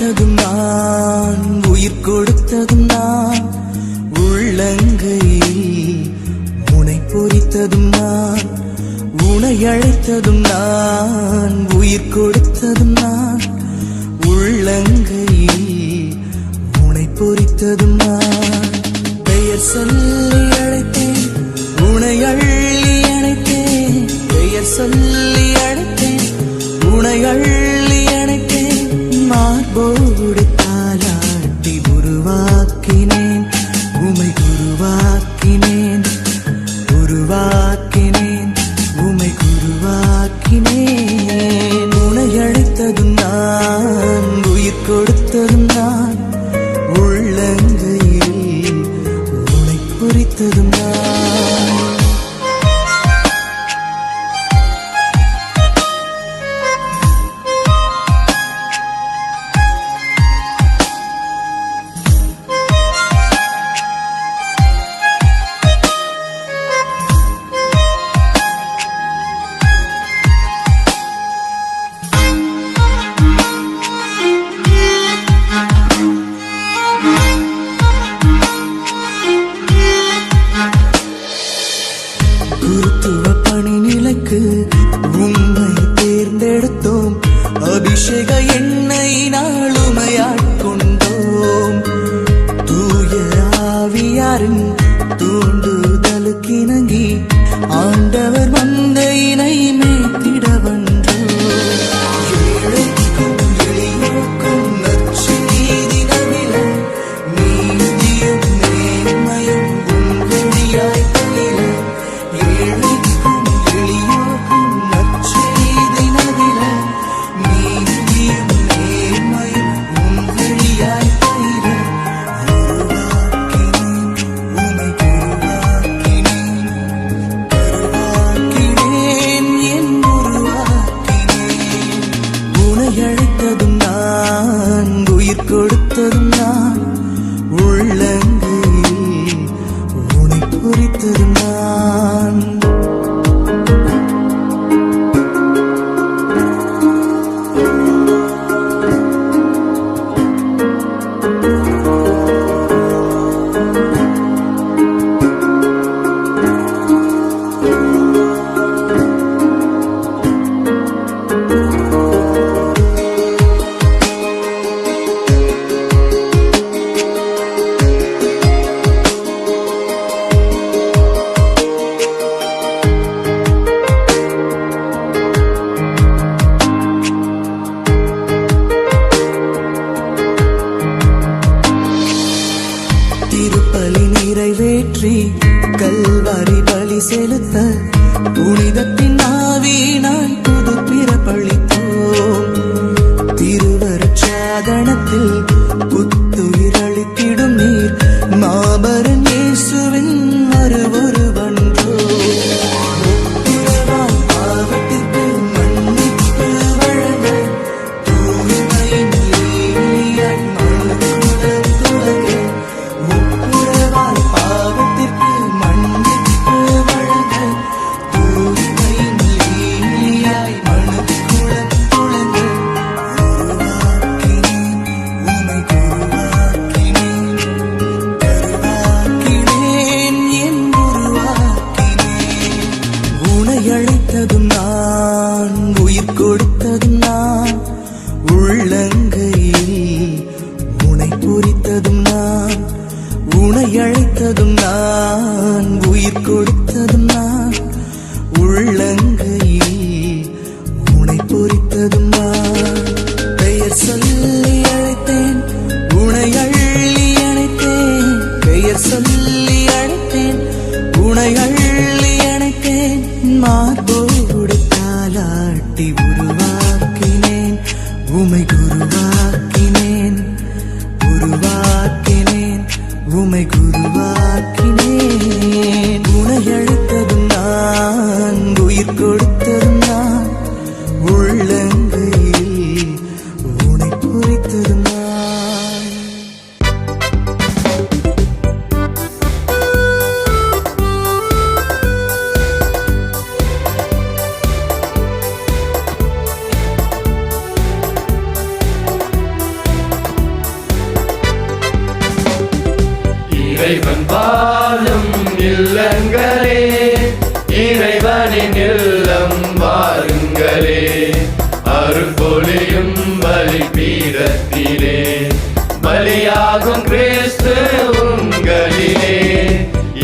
அழைத்ததும் நான், உயிர் கொடுத்ததும் நான், உள்ளங்கையில் உனை பொறித்ததும் நான், உனை அழைத்ததும் நான், உயிர் கொடுத்ததும் நான், உள்ளங்கையில் உனை பொறித்ததும் நான். பெயர் சொல்லி அழைத்தேன், உனை அள்ளி அணைத்தேன், பெயர் சொல்லி அழைத்தேன், உனை அள்ளி அணைத்தேன், மார்போடு தாலாட்டி உருவாக்கினேன், உமை குருவாக்கினேன், உருவாக்கினேன், உமை குருவாக்கினேன். உனை அழைத்ததும் நான், உயிர் கொடுத்ததும் நான், உள்ளங்கையில் உனை பொறித்ததும் நான். குருத்துவ பணி நிலைக்கு உம்மை தேர்ந்தெடுத்தோம், அபிஷேக எண்ணெய் நாளுமையாட்கொண்டோம். தூய ஆவியாரின் தூண்டுதலுக்கிணங்கி ஆண்டவர் மந்தையினை மேய்த்திட வந்தோம். ஏழைக்கும் எளியோர்க்கும் நற்செய்தி நவில, நீதியும் நேர்மையும் உம் வழியாய் பயில. ஏழைக்கும் எளியோர்க்கும் நற்செய்தி நவில, நீதியும் நேர்மையும் உம் வழியாய் பயில. உருவாக்கினேன், உமை குருவாக்கினேன், கருவாக்கினேன், என் உருவாக்கினேன். உனை அழைத்ததும் நான், உயிர் கொடுத்ததும் நான், உள்ளங்கையில் உனை பொறித்ததும் நான். திருப்பலி நிறைவேற்றி கல்வாரி பலி செலுத்த புனிதத்தின் ஆவியினால் புது பிறப்பளித்தோம். திருவருட்சாதனத்தில் புத்துயிரளித்திடும் நீர், மாபரன் இயேசுவின் மறுவொருவன்றோ. ஒப்புரவாய் பாவத்திற்கு மன்னிப்பு வழங்க, தூய்மையின் லீலியாய் மனுக்குலம் துலங்க. ஒப்புரவாய் பாவத்திற்கு மன்னிப்பு வழங்க, தூய்மையின் லீலியாய் மனுக்குலம் துலங்க. உருவாக்கினேன், உமை குருவாக்கினேன், கருவாக்கினேன், என் உருவாக்கினேன். உனை அழைத்ததும் நான், உயிர் கொடுத்ததும் நான், உள்ளங்கையில் உனை பொறித்ததும் நான். உனை அழைத்ததும் நான், உயிர் கொடுத்ததும் நான், உள்ளங்கையில் உனை பொறித்ததும் நான். பெயர் சொல்லி அழைத்தேன், உனை அள்ளி அணைத்தேன், பெயர் சொல்லி அழைத்தேன், உனை அள்ளி அணைத்தேன், மார்போடு தாலாட்டி உருவாக்கினேன், உமை குருவாக்கினேன், உருவாக்கினேன், உமை குருவாக்கினேன். உனை அழைத்ததும் நான், உயிர் கொடுத்ததும் நான், உள்ளங்கையில் உனை பொறித்ததும் நான். இறைவன் வாழும் இல்லங்களே, இறைவனின் இல்லம் வாருங்களே. அருள்பொழியும் பலிபீடத்திலே பலியாகும் கிறிஸ்து உங்களிலே.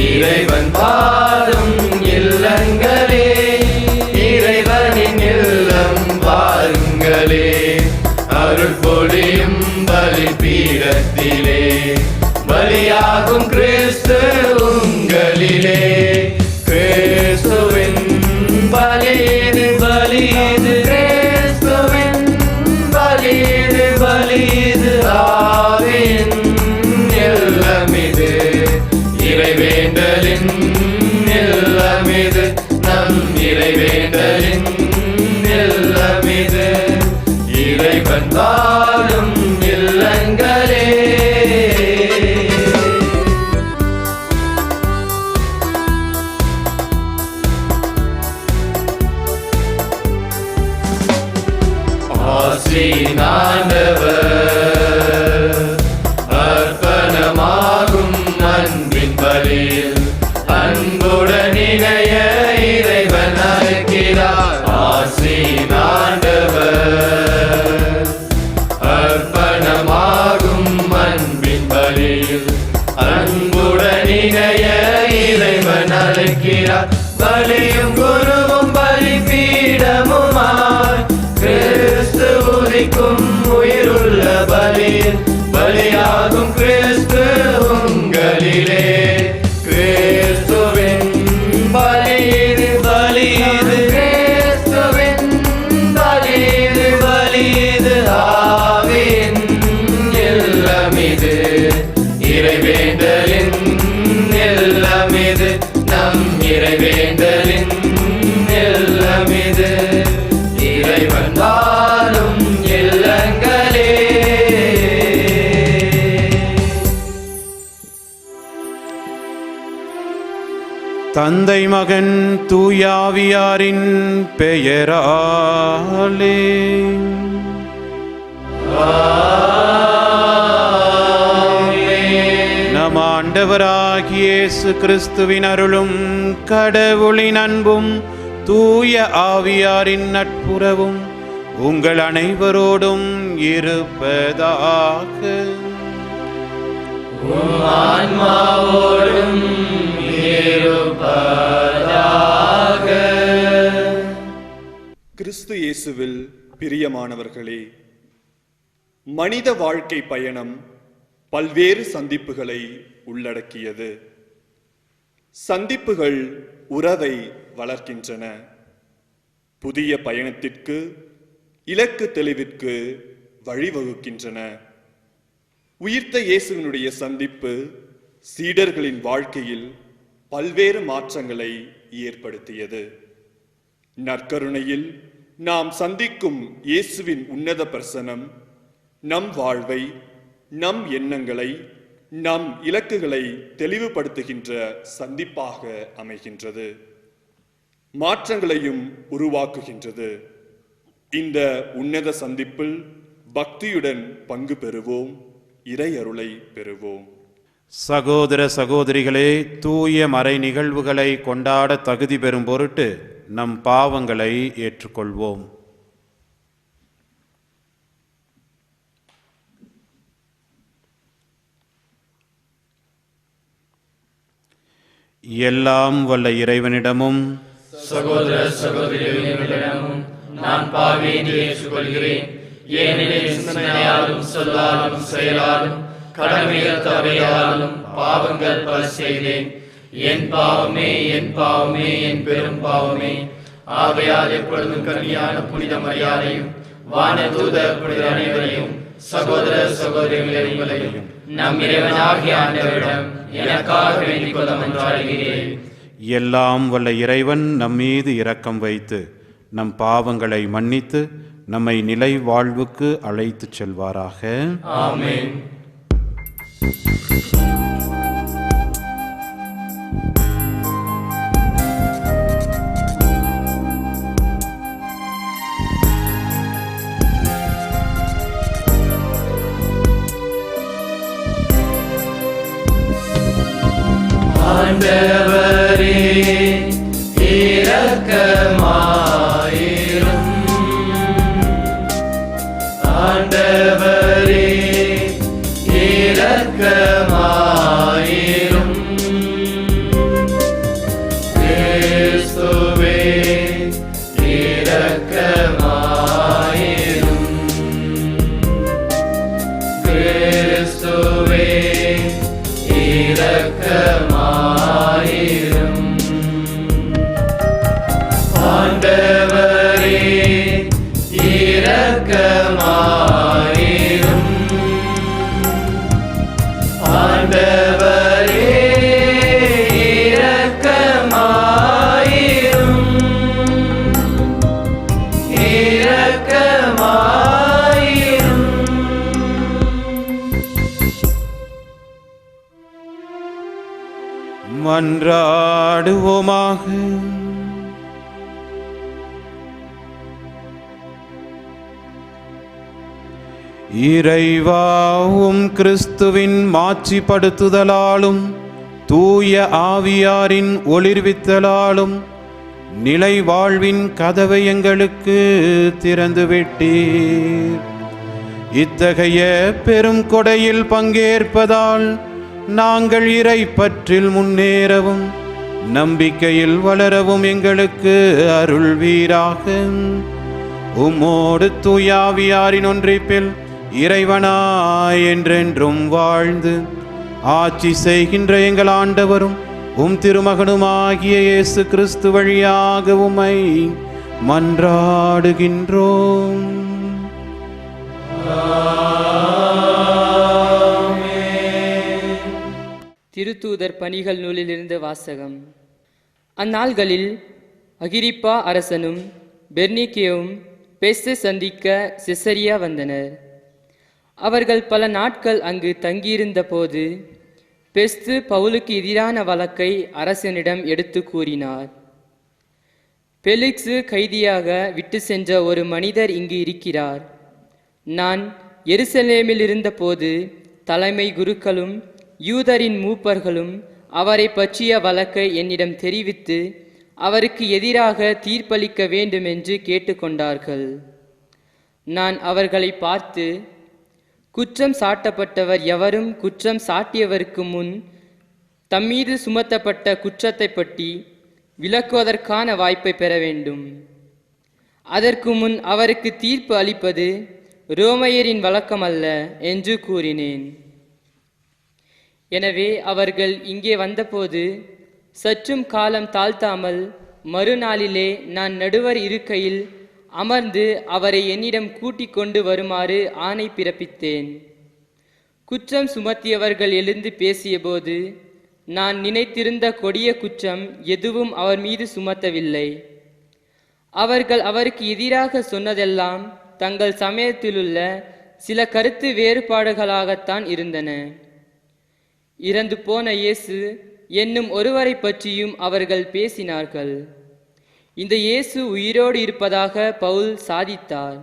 இறைவன் வாழும் இல்லங்களே, இறைவனின் இல்லம் வாருங்களே. அருள்பொழியும் பலிபீடத்திலே பலியாகும் கிறிஸ்து உங்களிலே. கிறிஸ்துவின் பலியிது பலியிது, கிறிஸ்துவின் பலியிது பலியிது. ஆவியின் இல்லமிது, இறைவேண்டலின் இல்லமிது, நம் இறைவேண்டலின் இல்லமிது. இறைவன் வாழும் இல்லங்களே. ஆண்டவர் அர்ப்பணமாகும் அன்பின் பலியில் அன்புடன் இணைய இறைவன் அழைக்கிறார். ஆண்டவர் அர்ப்பணமாகும் அன்பின் பலியில் அன்புடன் இணைய இறைவன் அழைக்கிறார். பலியும் குருவும் பலிபீடமுமாய் கிறிஸ்து உதிக்கும் உயிருள்ள பலியில் பலியாகும் கிறிஸ்து உங்களிலே. கிறிஸ்துவின் பலியிது பலியிது, கிறிஸ்துவின் பலியிது பலியிது. ஆவியின் இல்லமிது, இறைவேண்டலின் இல்லமிது, நம் இறைவேண்டலின் இல்லமிது. இறைவன் வாழும் இல்லங்களே. தந்தை மகன் தூயாவியாரின் பெயராலே நம் ஆண்டவராகிய இயேசு கிறிஸ்துவின் அருளும் கடவுளின் அன்பும் தூய ஆவியாரின் நட்புறவும் உங்கள் அனைவரோடும் இருப்பதாக. ஆன்மாவோடும் இருப்பதாக. கிறிஸ்து இயேசுவில் பிரியமானவர்களே, மனித வாழ்க்கை பயணம் பல்வேறு சந்திப்புகளை உள்ளடக்கியது. சந்திப்புகள் உறவை வளர்க்கின்றன. புதிய பயணத்திற்கு, இலக்கு தெளிவிற்கு வழிவகுக்கின்றன. உயிர்த்த இயேசுவினுடைய சந்திப்பு சீடர்களின் வாழ்க்கையில் பல்வேறு மாற்றங்களை ஏற்படுத்தியது. நற்கருணையில் நாம் சந்திக்கும் இயேசுவின் உன்னத பிரசனம் நம் வாழ்வை, நம் எண்ணங்களை, நம் இலக்குகளை தெளிவுபடுத்துகின்ற சந்திப்பாக அமைகின்றது. மாற்றங்களையும் உருவாக்குகின்றது. இந்த உன்னத சந்திப்பில் பக்தியுடன் பங்கு பெறுவோம், இறை அருளை பெறுவோம். சகோதர சகோதரிகளே, தூய மறை நிகழ்வுகளை கொண்டாட தகுதி பெறும் பொருட்டு நம் பாவங்களை ஏற்றுக்கொள்வோம். எல்லாம் வல்ல இறைவனிடமும் சகோதர சகோதரிகளிடமும் நான் பாவியை ஏற்றுக்கொள்கிறேன். ஏனெனில் சிந்தனையாலும் சொல்லாலும் செயலாலும் கடமைகள் தவறையாலும் பாவங்கள் பல செய்தேன். என் பாவமே, என் பாவமே, என் பெரும் பாவமே. ஆகையால் எப்பொழுதும் கன்னியான புனித மரியாதையும் வானதூத புனித அனைவரையும் சகோதர சகோதரிகளையும் நம் இறைவனாகிய ஆண்டவரிடம் எனக்காக வேண்டிக் கொள்ள மன்றாடுகிறேன். எல்லாம் வல்ல இறைவன் நம்மீது இரக்கம் வைத்து நம் பாவங்களை மன்னித்து நம்மை நிலை வாழ்வுக்கு அழைத்துச் செல்வாராக. ஆமென். ஆண்டவரே இரக்கமாயிரும். ஆண்டவரே இரக்கமாயிரும். கிறிஸ்துவே இரக்கமாயிரும். கிறிஸ்துவே இரக்கமாயிரும். ஆண்டவரே இரக்கமாயிரும். ஆண்டவரே இரக்கமாயிரும். இரக்கமாயிரும். மன்றாடுவோமாக. இறைவாவும் கிறிஸ்துவின் மாட்சிப்படுத்துதலாலும் தூய ஆவியாரின் ஒளிர்வித்தலாலும் நிலை வாழ்வின் கதவை எங்களுக்கு திறந்துவிட்டீர். இத்தகைய பெரும் கொடையில் பங்கேற்பதால் நாங்கள் இறை பற்றில் முன்னேறவும் நம்பிக்கையில் வளரவும் எங்களுக்கு அருள்வீராக. உம்மோடு தூயாவியாரின் ஒன்றிப்பில் இறைவனாய் என்றென்றும் வாழ்ந்து ஆட்சி செய்கின்ற எங்கள் ஆண்டவரும் உம் திருமகனுமாகிய இயேசு கிறிஸ்து வழியாக உம்மை மன்றாடுகின்றோம். திருத்தூதர் பணிகள் நூலிலிருந்து வாசகம். அந்நாள்களில் அகிரிப்பா அரசனும் பெர்னிக்கேவும் பெஸ்து சந்திக்க செசரியா வந்தனர். அவர்கள் பல நாட்கள் அங்கு தங்கியிருந்த போது பெஸ்து பவுலுக்கு எதிரான வழக்கை அரசனிடம் எடுத்து கூறினார். பெலிக்ஸு கைதியாக விட்டு சென்ற ஒரு மனிதர் இங்கு இருக்கிறார். நான் எருசலேமில் இருந்தபோது தலைமை குருக்களும் யூதரின் மூப்பர்களும் அவரை பற்றிய வழக்கை என்னிடம் தெரிவித்து அவருக்கு எதிராக தீர்ப்பளிக்க வேண்டும் என்று கேட்டுக்கொண்டார்கள். நான் அவர்களை பார்த்து, குற்றம் சாட்டப்பட்டவர் எவரும் குற்றம் சாட்டியவருக்கு முன் தம்மீது சுமத்தப்பட்ட குற்றத்தை பற்றி விளக்குவதற்கான வாய்ப்பை பெற வேண்டும். அதற்கு முன் அவருக்கு தீர்ப்பு அளிப்பது ரோமையரின் வழக்கமல்ல என்று கூறினேன். எனவே அவர்கள் இங்கே வந்தபோது சற்றும் காலம் தாழ்த்தாமல் மறுநாளிலே நான் நடுவர் இருக்கையில் அமர்ந்து அவரை என்னிடம் கூட்டிக் கொண்டு வருமாறு ஆணை பிறப்பித்தேன். குற்றம் சுமத்தியவர்கள் எழுந்து பேசியபோது நான் நினைத்திருந்த கொடிய குற்றம் எதுவும் அவர் மீது சுமத்தவில்லை. அவர்கள் அவருக்கு எதிராக சொன்னதெல்லாம் தங்கள் சமயத்திலுள்ள சில கருத்து வேறுபாடுகளாகத்தான் இருந்தன. இறந்து போன இயேசு என்னும் ஒருவரை பற்றியும் அவர்கள் பேசினார்கள். இந்த இயேசு உயிரோடு இருப்பதாக பவுல் சாதித்தார்.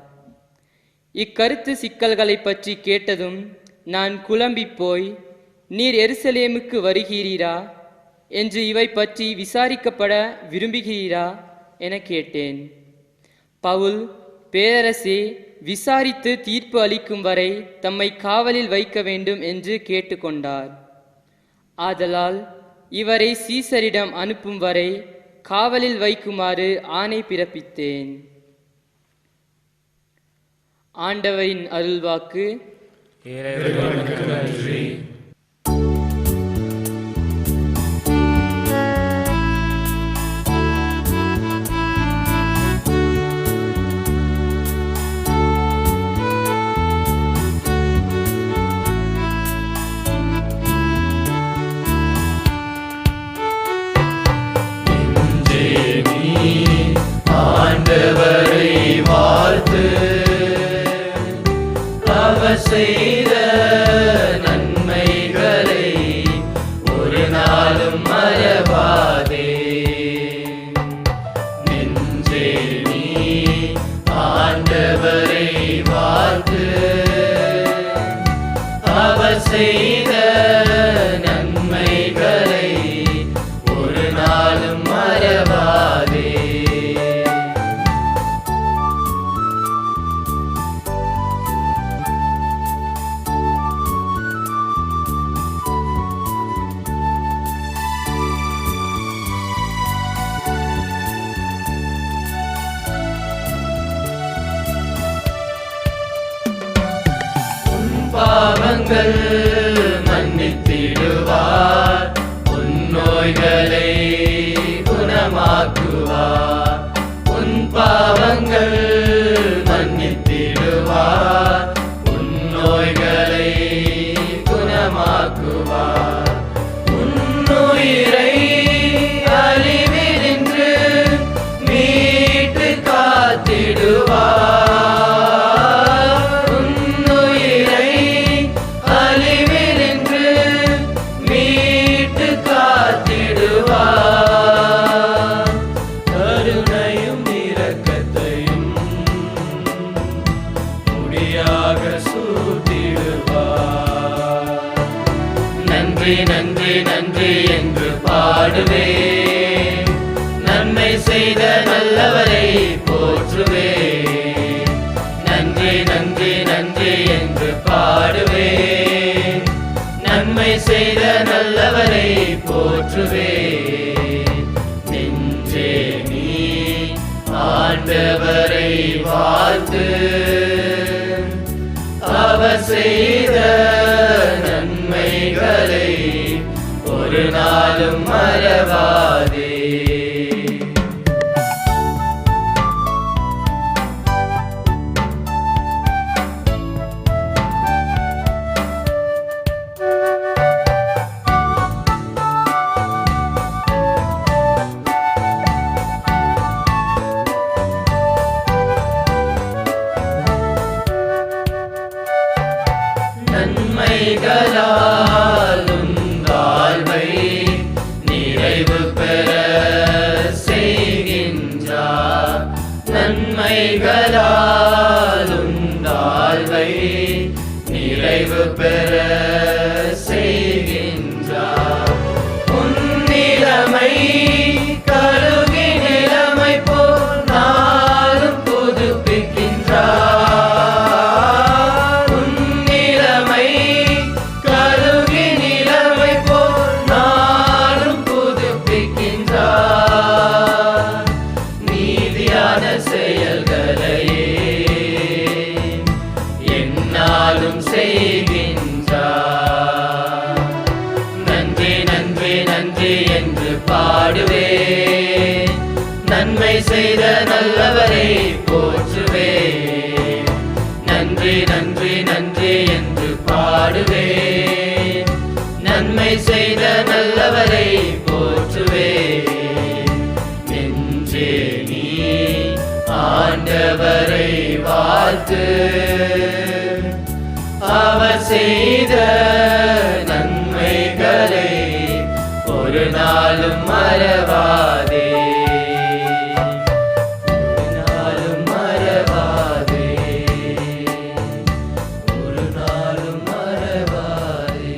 இக்கருத்து சிக்கல்களை பற்றி கேட்டதும் நான் குழம்பி போய், நீர் எருசலேமுக்கு வருகிறீரா என்று இவை பற்றி விசாரிக்கப்பட விரும்புகிறீரா என கேட்டேன். பவுல், பேரரசே, விசாரித்து தீர்ப்பு அளிக்கும் வரை தம்மை காவலில் வைக்க வேண்டும் என்று கேட்டுக்கொண்டார். ஆதலால் இவரை சீசரிடம் அனுப்பும் வரை காவலில் வைக்குமாறு ஆணை பிறப்பித்தேன். ஆண்டவரின் அருள்வாக்கு. இறைவனுக்கு நன்றி. ஆண்டவரை வாழ்த்து, அவர் செய்த நன்மைகளை ஒரு நாளும் மறவாதே. நெஞ்சே நீ ஆண்டவரை வாழ்த்து, அவர் செய்த நன்மைகளை பாவங்கள் மன்னித்திடுவார், உன் நோய்களை குணமாக்குவார். உன் பாவங்கள் மன்னித்திடுவார், உன் நோய்களை குணமாக்குவார். உன் உயிரை அழிவினின்று மீட்டு காத்திடுவார். உன் உயிரை அழிவினின்று மீட்டு காத்திடுவார். கருணையும் இரக்கத்தையும் முடியாக சூட்டிடுவார். நன்றி நன்றி நன்றி என்று பாடுவே, நன்மை செய்த நல்லவரை போற்றுவே. நன்றி நன்றி நன்றி என்று பாடுவே, நன்மை செய்த நல்லவரை போற்றுவே. நெஞ்சே நீ ஆண்டவரை வாழ்த்து, அவர் செய்த நன்மைகளை ஒரு நாளும் மறவாதே. நன்மைகளால் உன் வாழ்வை நிறைவு பெற செய்கின்றார். நன்மைகளால் உன் வாழ்வை நிறைவு பெற செய்கின்றார். உன் நிலைமை கழுகி நிலைமை போல் நாளும் புதுப்பிக்கின்றார். பாடுவே, நன்மை செய்த நல்லவரை போற்றுவே. நன்றி நன்றி நன்றி என்று பாடுவே, நன்மை செய்த நல்லவரை போற்றுவே. நெஞ்சே நீ ஆண்டவரை வாழ்த்து, அவர் செய்த நன்மைகளை ஒரு நாளும் மறவாதே. ஒரு நாளும் மறவாதே. ஒரு நாளும் மறவாதே.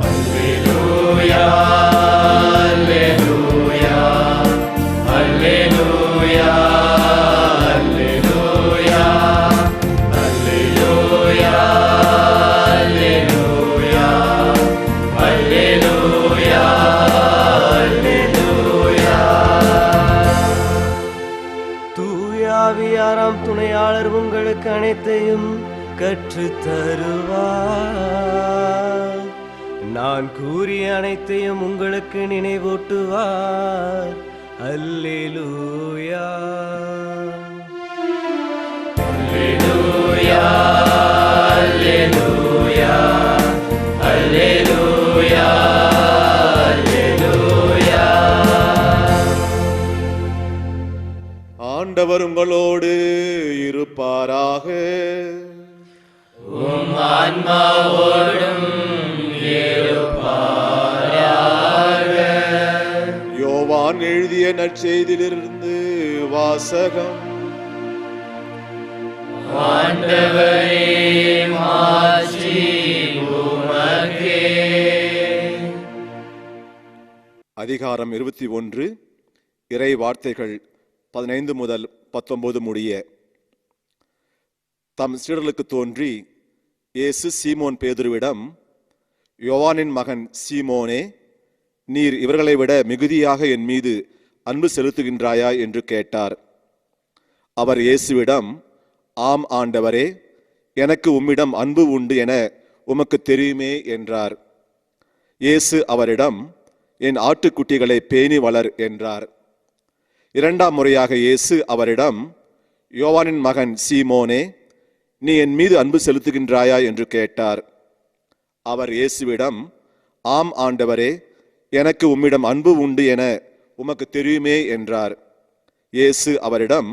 அல்லேலூயா தூயாவியாராம் துணையாளர் உங்களுக்கு அனைத்தையும் கற்றுத் தருவார். நான் கூறிய அனைத்தையும் உங்களுக்கு நினைவூட்டுவார். அல்லேலூயா. அல்லேலூயா அல்லேலூயா அல்லேலூயா அல்லேலூயா. ஆண்டவர் உங்களோடு இருப்பாராக. உம் ஆன்மாவோடும் இருப்பாராக. யோவான் எழுதிய நற்செய்தியிலிருந்து வாசகம். ஆண்டவரே மாட்சி உமக்கே. அதிகாரம் 21, இறை வார்த்தைகள் 15 முதல் 19 முடிய. தம் சீடர்களுக்கு தோன்றி, இயேசு சீமோன் பேதுருவிடம், யோவானின் மகன் சீமோனே, நீர் இவர்களை விட மிகுதியாக என் மீது அன்பு செலுத்துகின்றாயா என்று கேட்டார். அவர் இயேசுவிடம், ஆம் ஆண்டவரே, எனக்கு உம்மிடம் அன்பு உண்டு என உமக்கு தெரியுமே என்றார். இயேசு அவரிடம், என் ஆட்டுக்குட்டிகளை பேணி வளர் என்றார். இரண்டாம் முறையாக இயேசு அவரிடம், யோவானின் மகன் சீமோனே, நீ என் மீது அன்பு செலுத்துகின்றாயா என்று கேட்டார். அவர் இயேசுவிடம், ஆம் ஆண்டவரே, எனக்கு உம்மிடம் அன்பு உண்டு என உமக்கு தெரியுமே என்றார். இயேசு அவரிடம்,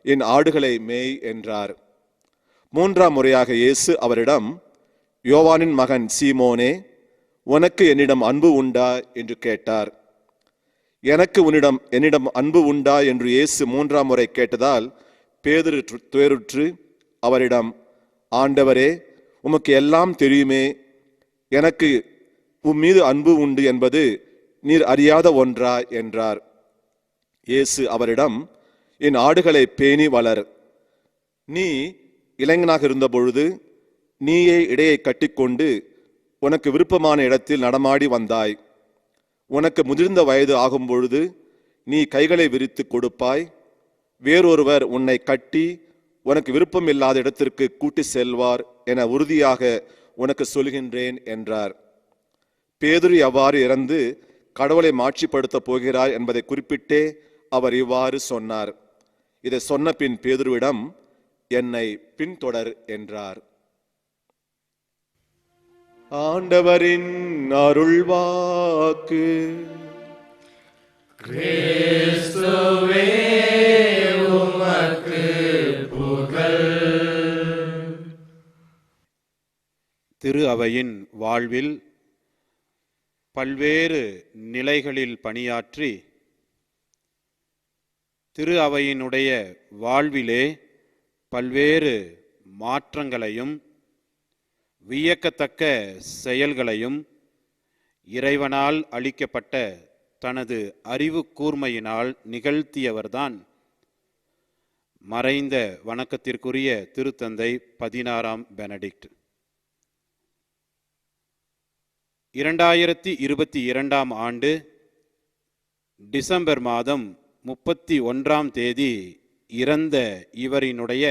என் ஆடுகளை மேய் என்றார். மூன்றாம் முறையாக இயேசு அவரிடம், யோவானின் மகன் சீமோனே, உனக்கு என்னிடம் அன்பு உண்டா என்று கேட்டார். எனக்கு என்னிடம் அன்பு உண்டா என்று இயேசு மூன்றாம் முறை கேட்டதால் பேதுரு துயருற்று அவரிடம், ஆண்டவரே, உமக்கு எல்லாம் தெரியுமே, எனக்கு உம்மீது அன்பு உண்டு என்பது நீர் அறியாத ஒன்றா என்றார். இயேசு அவரிடம், என் ஆடுகளை பேணி வளர். நீ இளைஞனாக இருந்தபொழுது நீயே இடையை கட்டிக்கொண்டு உனக்கு விருப்பமான இடத்தில் நடமாடி வந்தாய். உனக்கு முதிர்ந்த வயது ஆகும் பொழுது நீ கைகளை விரித்து கொடுப்பாய். வேறொருவர் உன்னை கட்டி உனக்கு விருப்பம் இல்லாத இடத்திற்கு கூட்டி செல்வார் என உறுதியாக உனக்கு சொல்கின்றேன் என்றார். பேதுரு அவ்வாறு இறந்து கடவுளை மாட்சிப்படுத்த போகிறார் என்பதை குறிப்பிட்டே அவர் இவ்வாறு சொன்னார். இதை சொன்ன பின் பேதுருவிடம், என்னை பின்தொடர் என்றார். ஆண்டவரின் அருள்வாக்கு. கிறிஸ்துவே உமக்கு புகழ். திரு அவையின் வாழ்வில் பல்வேறு நிலைகளில் பணியாற்றி திரு அவையினுடைய வாழ்விலே பல்வேறு மாற்றங்களையும் வியக்கத்தக்க செயல்களையும் இறைவனால் அளிக்கப்பட்ட தனது அறிவு கூர்மையினால் நிகழ்த்தியவர்தான் மறைந்த வணக்கத்திற்குரிய திருத்தந்தை 16ஆம் பெனடிக்ட். 2022ஆம் ஆண்டு டிசம்பர் மாதம் 31ஆம் தேதி இறந்த இவரினுடைய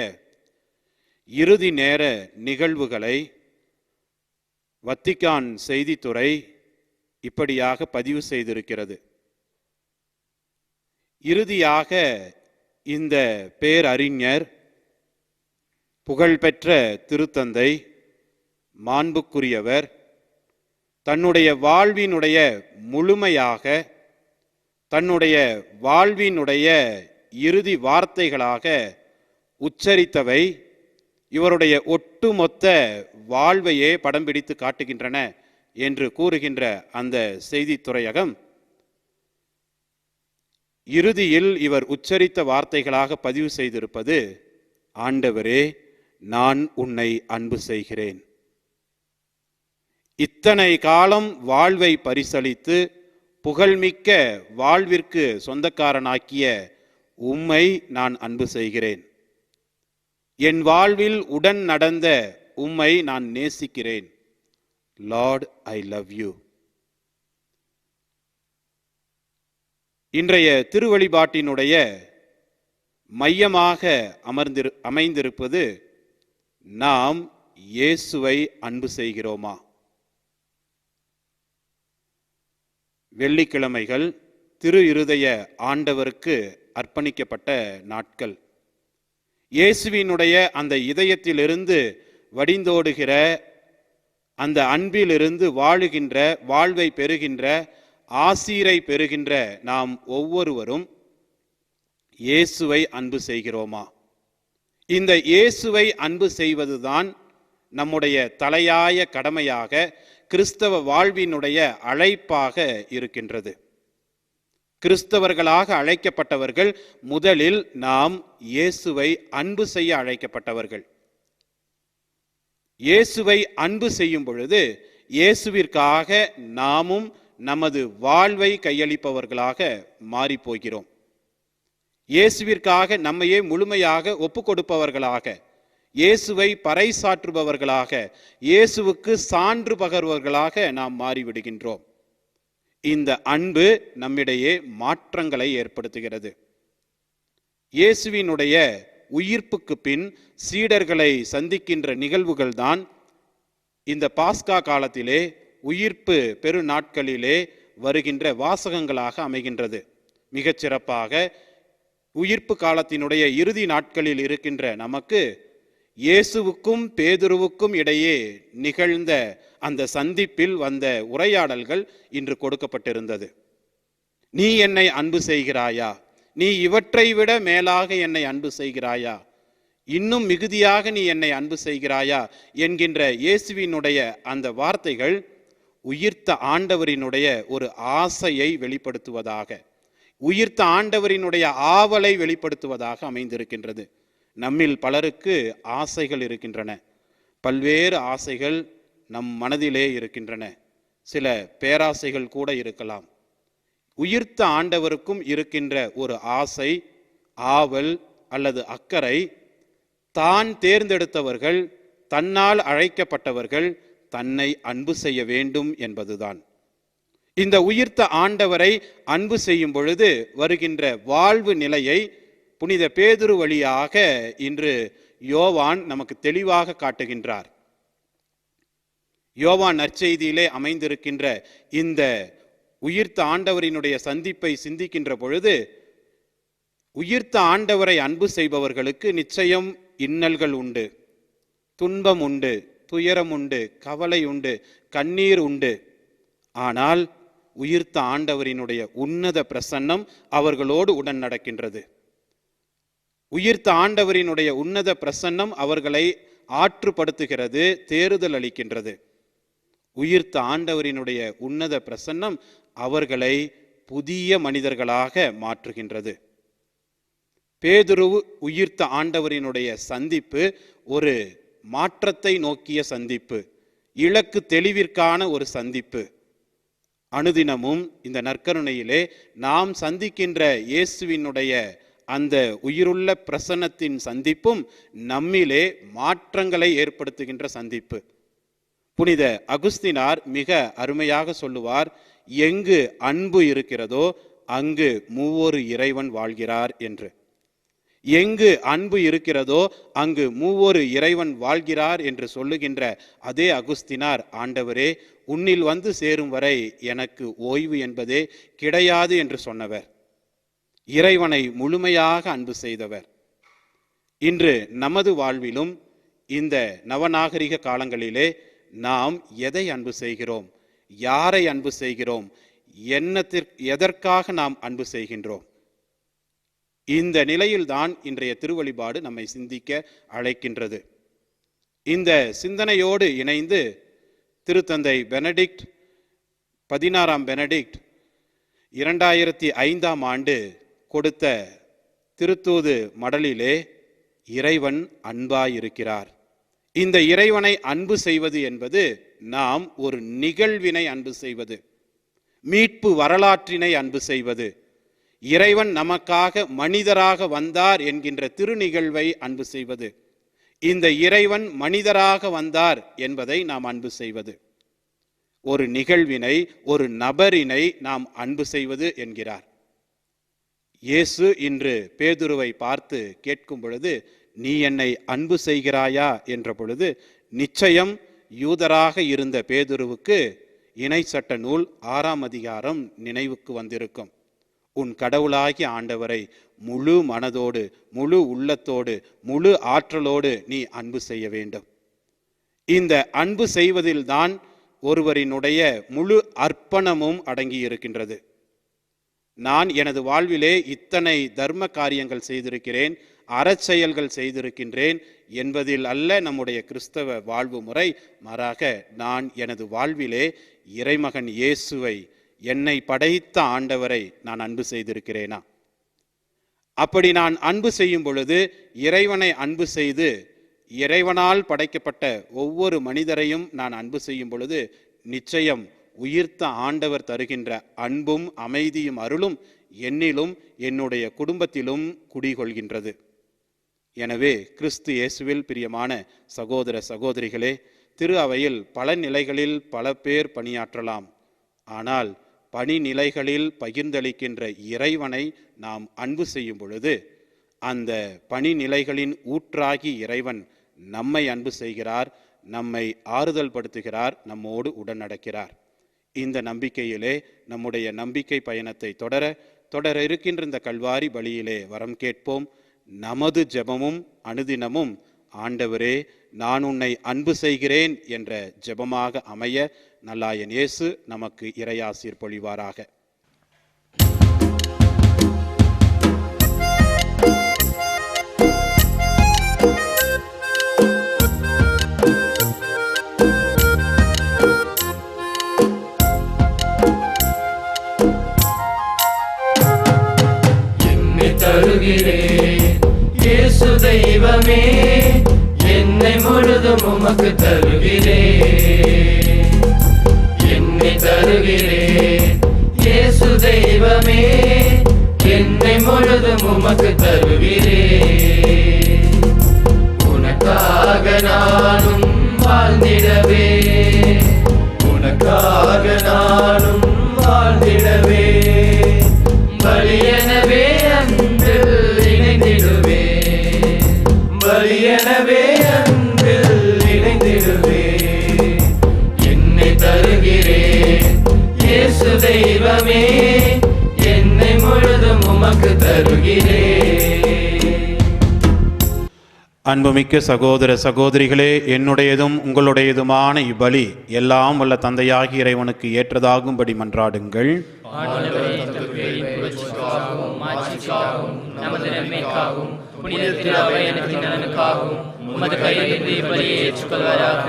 இறுதி நேர நிகழ்வுகளை வத்திக்கான் செய்தித்துறை இப்படியாக பதிவு செய்திருக்கிறது. இறுதியாக இந்த பேரறிஞர், புகழ்பெற்ற திருத்தந்தை, மாண்புக்குரியவர் தன்னுடைய வாழ்வினுடைய முழுமையாக, தன்னுடைய வாழ்வினுடைய இறுதி வார்த்தைகளாக உச்சரித்தவை இவருடைய ஒட்டுமொத்த வாழ்வையே படம் பிடித்து காட்டுகின்றன என்று கூறுகின்ற அந்த செய்தித்துறையகம் இறுதியில் இவர் உச்சரித்த வார்த்தைகளாக பதிவு செய்திருப்பது, ஆண்டவரே, நான் உன்னை அன்பு செய்கிறேன். இத்தனை காலம் வாழ்வை பரிசளித்து புகழ்மிக்க வாழ்விற்கு சொந்தக்காரனாக்கிய உம்மை நான் அன்பு செய்கிறேன். என் வாழ்வில் உடன் நடந்த உம்மை நான் நேசிக்கிறேன். Lord, I love you. இன்றைய திருவழிபாட்டினுடைய மையமாக அமைந்திருப்பது, நாம் இயேசுவை அன்பு செய்கிறோமா? வெள்ளிக்கிழமைகள் திரு இருதய ஆண்டவருக்கு அர்ப்பணிக்கப்பட்ட நாட்கள். இயேசுவினுடைய அந்த இதயத்திலிருந்து வடிந்தோடுகிற அந்த அன்பிலிருந்து வாழுகின்ற, வாழ்வை பெறுகின்ற, ஆசீரை பெறுகின்ற நாம் ஒவ்வொருவரும் இயேசுவை அன்பு செய்கிறோமா? இந்த இயேசுவை அன்பு செய்வதுதான் நம்முடைய தலையாய கடமையாக, கிறிஸ்தவ வாழ்வினுடைய அழைப்பாக இருக்கின்றது. கிறிஸ்தவர்களாக அழைக்கப்பட்டவர்கள் முதலில் நாம் இயேசுவை அன்பு செய்ய அழைக்கப்பட்டவர்கள். இயேசுவை அன்பு செய்யும் பொழுது இயேசுவிற்காக நாமும் நமது வாழ்வை கையளிப்பவர்களாக மாறிப்போகிறோம். இயேசுவிற்காக நம்மையே முழுமையாக ஒப்பு கொடுப்பவர்களாக, இயேசுவை பறைசாற்றுபவர்களாக, இயேசுவுக்கு சான்று பகர்வர்களாக நாம் மாறிவிடுகின்றோம். இந்த அன்பு நம்மிடையே மாற்றங்களை ஏற்படுத்துகிறது. இயேசுவினுடைய உயிர்ப்புக்கு பின் சீடர்களை சந்திக்கின்ற நிகழ்வுகள் தான் இந்த பாஸ்கா காலத்திலே, உயிர்ப்பு பெரு நாட்களிலே வருகின்ற வாசகங்களாக அமைகின்றது. மிகச் சிறப்பாக உயிர்ப்பு காலத்தினுடைய இறுதி நாட்களில் இருக்கின்ற நமக்கு இயேசுவுக்கும் பேதுருவுக்கும் இடையே நிகழ்ந்த அந்த சந்திப்பில் வந்த உரையாடல்கள் இன்று கொடுக்கப்பட்டிருந்தது. நீ என்னை அன்பு செய்கிறாயா? நீ இவற்றை விட மேலாக என்னை அன்பு செய்கிறாயா? இன்னும் மிகுதியாக நீ என்னை அன்பு செய்கிறாயா என்கின்ற இயேசுவினுடைய அந்த வார்த்தைகள் உயிர்த்த ஆண்டவரினுடைய ஒரு ஆசையை வெளிப்படுத்துவதாக, உயிர்த்த ஆண்டவரினுடைய ஆவலை வெளிப்படுத்துவதாக அமைந்திருக்கின்றது. நம்மில் பலருக்கு ஆசைகள் இருக்கின்றன. பல்வேறு ஆசைகள் நம் மனதிலே இருக்கின்றன. சில பேராசைகள் கூட இருக்கலாம். உயிர்த்த ஆண்டவருக்கும் இருக்கின்ற ஒரு ஆசை, ஆவல் அல்லது அக்கறை, தான் தேர்ந்தெடுத்தவர்கள், தன்னால் அழைக்கப்பட்டவர்கள் தன்னை அன்பு செய்ய வேண்டும் என்பதுதான். இந்த உயிர்த்த ஆண்டவரை அன்பு செய்யும் பொழுது வருகின்ற வாழ்வு நிலையை புனித பேதுரு வழியாக இன்று யோவான் நமக்கு தெளிவாக காட்டுகின்றார். யோவான் நற்செய்தியிலே அமைந்திருக்கின்ற இந்த உயிர்த்த ஆண்டவரினுடைய சந்திப்பை சிந்திக்கின்ற பொழுது, உயிர்த்த ஆண்டவரை அன்பு செய்பவர்களுக்கு நிச்சயம் இன்னல்கள் உண்டு, துன்பம் உண்டு, துயரம் உண்டு, கவலை உண்டு, கண்ணீர் உண்டு. ஆனால் உயிர்த்த ஆண்டவரினுடைய உன்னத பிரசன்னம் அவர்களோடு உடன் நடக்கின்றது. உயிர்த்த ஆண்டவரினுடைய உன்னத பிரசன்னம் அவர்களை ஆற்றுப்படுத்துகிறது, தேறுதல் அளிக்கின்றது. உயிர்த்த ஆண்டவரினுடைய உன்னத பிரசன்னம் அவர்களை புதிய மனிதர்களாக மாற்றுகின்றது. பேதுரு உயிர்த்த ஆண்டவரினுடைய சந்திப்பு ஒரு மாற்றத்தை நோக்கிய சந்திப்பு, இலக்கு தெளிவிற்கான ஒரு சந்திப்பு. அனுதினமும் இந்த நற்கருணையிலே நாம் சந்திக்கின்ற இயேசுவினுடைய அந்த உயிருள்ள பிரசன்னத்தின் சந்திப்பும் நம்மிலே மாற்றங்களை ஏற்படுத்துகின்ற சந்திப்பு. புனித அகுஸ்தினார் மிக அருமையாக சொல்லுவார், எங்கு அன்பு இருக்கிறதோ அங்கு மூவொரு இறைவன் வாழ்கிறார் என்று. எங்கு அன்பு இருக்கிறதோ அங்கு மூவொரு இறைவன் வாழ்கிறார் என்று சொல்லுகின்ற அதே அகுஸ்தினார், ஆண்டவரே உன்னில் வந்து சேரும் வரை எனக்கு ஓய்வு என்பதே கிடையாது என்று சொன்னவர். இறைவனை முழுமையாக அன்பு செய்தவர். இன்று நமது வாழ்விலும் இந்த நவநாகரிக காலங்களிலே நாம் எதை அன்பு செய்கிறோம், யாரை அன்பு செய்கிறோம், எதற்காக நாம் அன்பு செய்கின்றோம்? இந்த நிலையில்தான் இன்றைய திருவழிபாடு நம்மை சிந்திக்க அழைக்கின்றது. இந்த சிந்தனையோடு இணைந்து திருத்தந்தை பெனடிக்ட் 16ஆம் பெனடிக்ட் 2005ஆம் ஆண்டு கொடுத்த திருத்தூது மடலிலே இறைவன் அன்பாயிருக்கிறார். இந்த இறைவனை அன்பு செய்வது என்பது நாம் ஒரு நிகழ்வினை அன்பு செய்வது, மீட்பு வரலாற்றினை அன்பு செய்வது, இறைவன் நமக்காக மனிதராக வந்தார் என்கின்ற திருநிகழ்வை அன்பு செய்வது, இந்த இறைவன் மனிதராக வந்தார் என்பதை நாம் அன்பு செய்வது, ஒரு நிகழ்வினை, ஒரு நபரினை நாம் அன்பு செய்வது என்கிறார். இயேசு இன்று பேதுருவை பார்த்து கேட்கும் பொழுது, நீ என்னை அன்பு செய்கிறாயா என்ற பொழுது, நிச்சயம் யூதராக இருந்த பேதுருவுக்கு இணை சட்ட நூல் 6ஆம் அதிகாரம் நினைவுக்கு வந்திருக்கும். உன் கடவுளாகிய ஆண்டவரை முழு மனதோடு, முழு உள்ளத்தோடு, முழு ஆற்றலோடு நீ அன்பு செய்ய வேண்டும். இந்த அன்பு செய்வதில்தான் ஒருவரினுடைய முழு அர்ப்பணமும் அடங்கி இருக்கின்றது. நான் எனது வாழ்விலே இத்தனை தர்ம காரியங்கள் செய்திருக்கிறேன், அறச்செயல்கள் செய்திருக்கின்றேன் என்பதில் அல்ல நம்முடைய கிறிஸ்தவ வாழ்வு முறை. மாறாக நான் எனது வாழ்விலே இறைமகன் இயேசுவை, என்னை படைத்த ஆண்டவரை நான் அன்பு செய்திருக்கிறேனா? அப்படி நான் அன்பு செய்யும் பொழுது, இறைவனை அன்பு செய்து இறைவனால் படைக்கப்பட்ட ஒவ்வொரு மனிதரையும் நான் அன்பு செய்யும் பொழுது, நிச்சயம் உயிர்த்த ஆண்டவர் தருகின்ற அன்பும் அமைதியும் அருளும் என்னிலும் என்னுடைய குடும்பத்திலும் குடிகொள்கின்றது. எனவே கிறிஸ்து இயேசுவில் பிரியமான சகோதர சகோதரிகளே, திரு அவையில் பல நிலைகளில் பல பேர் பணியாற்றலாம். ஆனால் பணி நிலைகளில் பகிர்ந்தளிக்கின்ற இறைவனை நாம் அன்பு செய்யும் பொழுது அந்த பணி நிலைகளின் ஊற்றாகி இறைவன் நம்மை அன்பு செய்கிறார், நம்மை ஆறுதல் படுத்துகிறார், நம்மோடு உடன் நடக்கிறார். இந்த நம்பிக்கையிலே நம்முடைய நம்பிக்கை பயணத்தை தொடர இருக்கின்ற இந்த கல்வாரி பலியிலே வரம் கேட்போம். நமது ஜெபமும் அனுதினமும் ஆண்டவரே நான் உன்னை அன்பு செய்கிறேன் என்ற ஜெபமாக அமைய நல்லாயன் இயேசு நமக்கு இறையாசீர் பொழிவாராக. என்னை தருகிறேன் இயேசு தெய்வமே, என்னை முழுதும் உமக்கு தருகிறேன். என்னை தருகிறேன் இயேசு தெய்வமே, என்னை முழுதும் உமக்கு தருகிறேன். உனக்காக நானும் வாழ்ந்திடவே, உனக்காக நானும் வாழ்ந்திடவே, பலியனவே அன்பில் இணைந்திடுவே, பலியனவே அன்பில் இணைந்திடுவே. என்னை தருகிறேன் இயேசு தெய்வமே, என்னை முழுதும் உமக்கு தருகிறேன். அன்புமிக்க சகோதர சகோதரிகளே, என்னுடையதும் உங்களுடையதுமான இவ்வழி எல்லாம் வல்ல தந்தையாகி இறைவனுக்கு ஏற்றதாகும்படி மன்றாடுங்கள். நமது நன்மைக்காகவும் புனித திரு அவை அனைத்தின் நலனுக்காகவும் உமது கையிலிருந்து இப்பலியை ஏற்றுக்கொள்வாராக.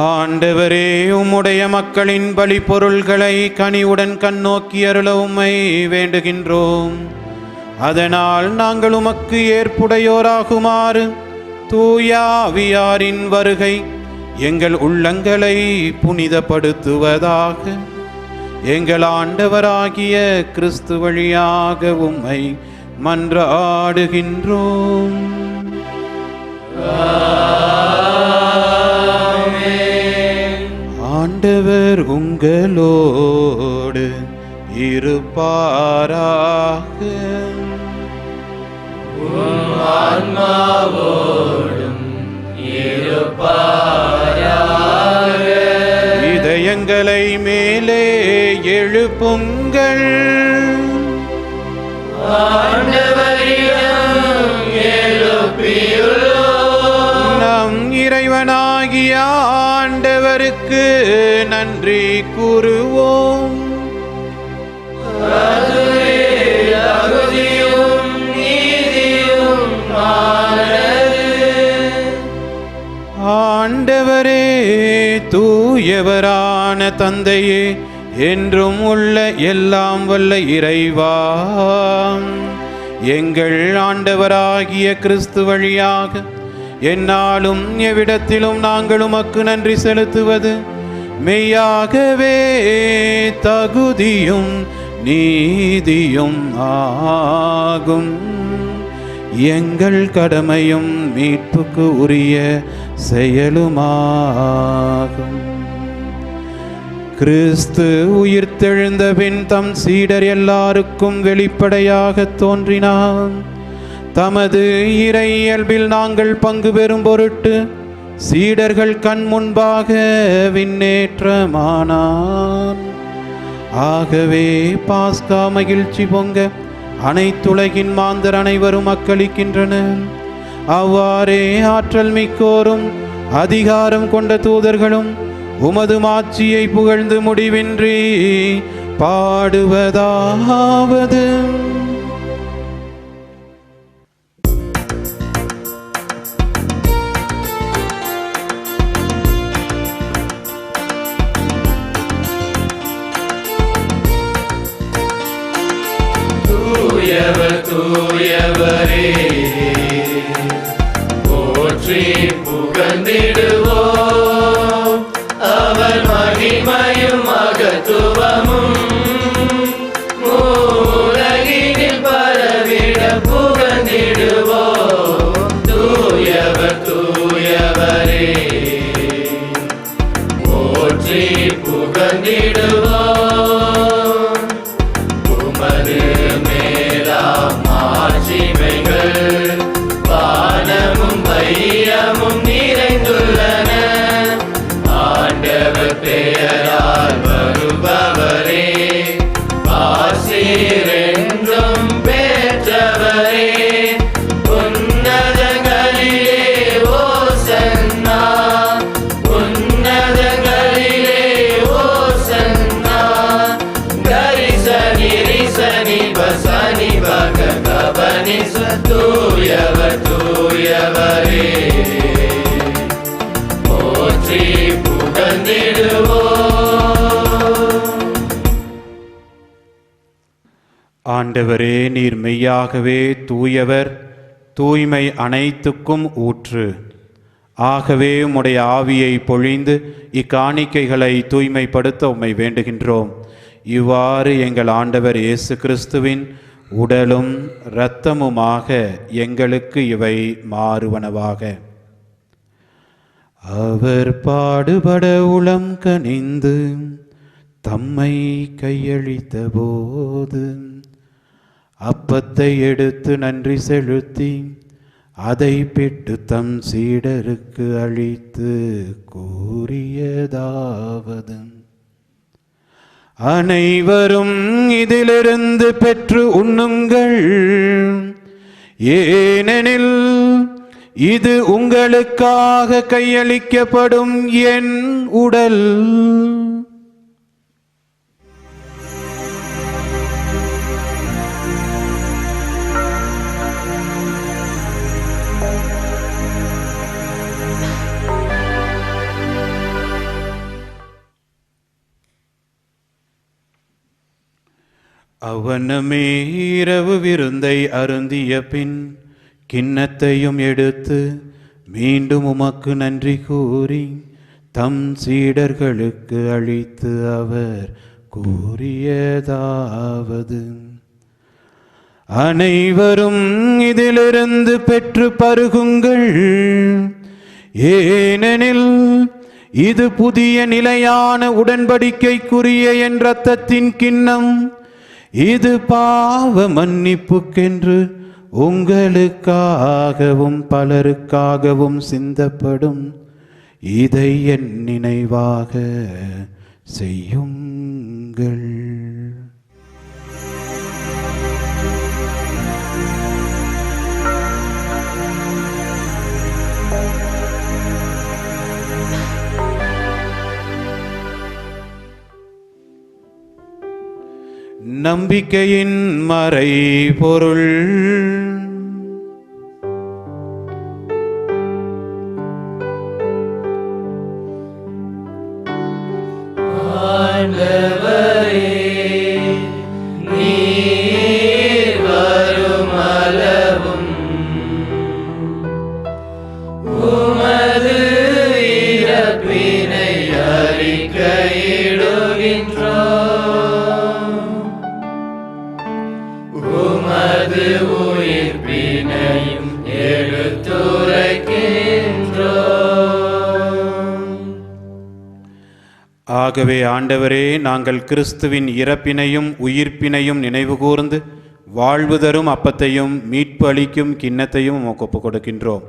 ஆண்டவரே, உம்முடைய மக்களின் பலி பொருள்களை கனிவுடன் கண்ணோக்கி அருள உம்மை வேண்டுகின்றோம். அதனால் நாங்கள் உமக்கு ஏற்புடையோராகுமாறு தூயாவியாரின் வருகை எங்கள் உள்ளங்களை புனிதப்படுத்துவதாக. எங்கள் ஆண்டவராகிய கிறிஸ்து வழியாக உம்மை மன்றாடுகின்றோம். ஆண்டவர் உங்களோடு இருப்பாராக. ஆன்மாவோடும் இருப்பாராக. இதயங்களை மேலே எழுப்புங்கள். ஆண்டவரிடம் எழுப்பியுள்ளோம். நம் இறைவனாகிய ஆண்டவருக்கு நன்றி கூறுவோம். அதுவே தகுதியும் நீதியும் ஆனது. ஆண்டவரே, தூயவரான தந்தையே, என்றும் உள்ள எல்லாம் வல்ல இறைவா, எங்கள் ஆண்டவராகிய கிறிஸ்து வழியாக எந்நாளும் எவ்விடத்திலும் நாங்கள் உமக்கு நன்றி செலுத்துவது மெய்யாகவே தகுதியும் நீதியும் ஆகும். எங்கள் கடமையும் மீட்புக்கு உரிய செயலுமாகும். கிறிஸ்து உயிர்த்தெழுந்த பின் தம் சீடர் எல்லாருக்கும் வெளிப்படையாக தோன்றினார். தமது இறை இயல்பில் நாங்கள் பங்கு பெறும் பொருட்டு சீடர்கள் கண் முன்பாக விண்ணேற்றமானார். ஆகவே பாஸ்கா மகிழ்ச்சி பொங்க அனைத்துலகின் மாந்தர் அனைவரும் அக்களிக்கின்றனர். அவ்வாறே ஆற்றல் மிக்கோரும் அதிகாரம் கொண்ட தூதர்களும் உமது மாட்சியை புகழ்ந்து முடிவின்றி பாடுவதாவது: தூயவர் தூயவரே, போற்றி புகழ்ந்திடுவோம். அவர் மகிமையும் மகத்துவமும் உலகினில் பரவிட புகழ்ந்திடுவோம். புகழ்ந்திடுவோம். உமது மேலாம் மாட்சிமைகள் வானமும் வையமும் நிறைந்துள்ளன. ஆண்டவர் பெயரால் வருபவரே, ஆசீர் என்றும் பெற்றவரே, உன்னதங்களிலே ஓசன்னா, உன்னதங்களிலே ஓசன்னா. கரிசனி ரிசனி பசனி பக கபனி தூயவர் தூயவரே, போற்றி புகழ்ந்திடுவோம். ஆண்டவரே, நீர் மெய்யாகவே தூயவர், தூய்மை அனைத்துக்கும் ஊற்று. ஆகவே உம்முடைய ஆவியை பொழிந்து இக்காணிக்கைகளை தூய்மைப்படுத்த உம்மை வேண்டுகின்றோம். இவ்வாறு எங்கள் ஆண்டவர் இயேசு கிறிஸ்துவின் உடலும் இரத்தமுமாக எங்களுக்கு இவை மாறுவனவாக. அவர் பாடுபட உளம் கனிந்து தம்மை கையளித்த போது அப்பத்தை எடுத்து நன்றி செலுத்தி அதை பெற்று தம் சீடருக்கு அளித்து கூறியதாவது: அனைவரும் இதிலிருந்து பெற்று உண்ணுங்கள், ஏனெனில் இது உங்களுக்காக கையளிக்கப்படும் என் உடல். அவனமே இரவு விருந்தை அருந்திய பின் கிண்ணத்தையும் எடுத்து மீண்டும் உமக்கு நன்றி கூறி தம் சீடர்களுக்கு அளித்து அவர் கூறியதாவது: அனைவரும் இதிலிருந்து பெற்று பருகுங்கள், ஏனெனில் இது புதிய நிலையான உடன்படிக்கைக்குரிய என் இரத்தத்தின் கிண்ணம். இது பாவ மன்னிப்புக்கென்று உங்களுக்காகவும் பலருக்காகவும் சிந்தப்படும். இதை என் நினைவாக செய்யுங்கள். நம்பிக்கையின் மறைபொருள். ஆண்டவரே, நீர் வரும் அளவும் உமது இறப்பினை அறிக்கையிடுகின்றோம், உமது உயிர்ப்பினையும் எடுத்துரைக்கின்றோம். ஆகவே ஆண்டவரே, நாங்கள் கிறிஸ்துவின் இறப்பினையும் உயிர்ப்பினையும் நினைவுகூர்ந்து வாழ்வு தரும் அப்பத்தையும் மீட்பு அளிக்கும் கிண்ணத்தையும் உமக்கு ஒப்புக் கொடுக்கின்றோம்.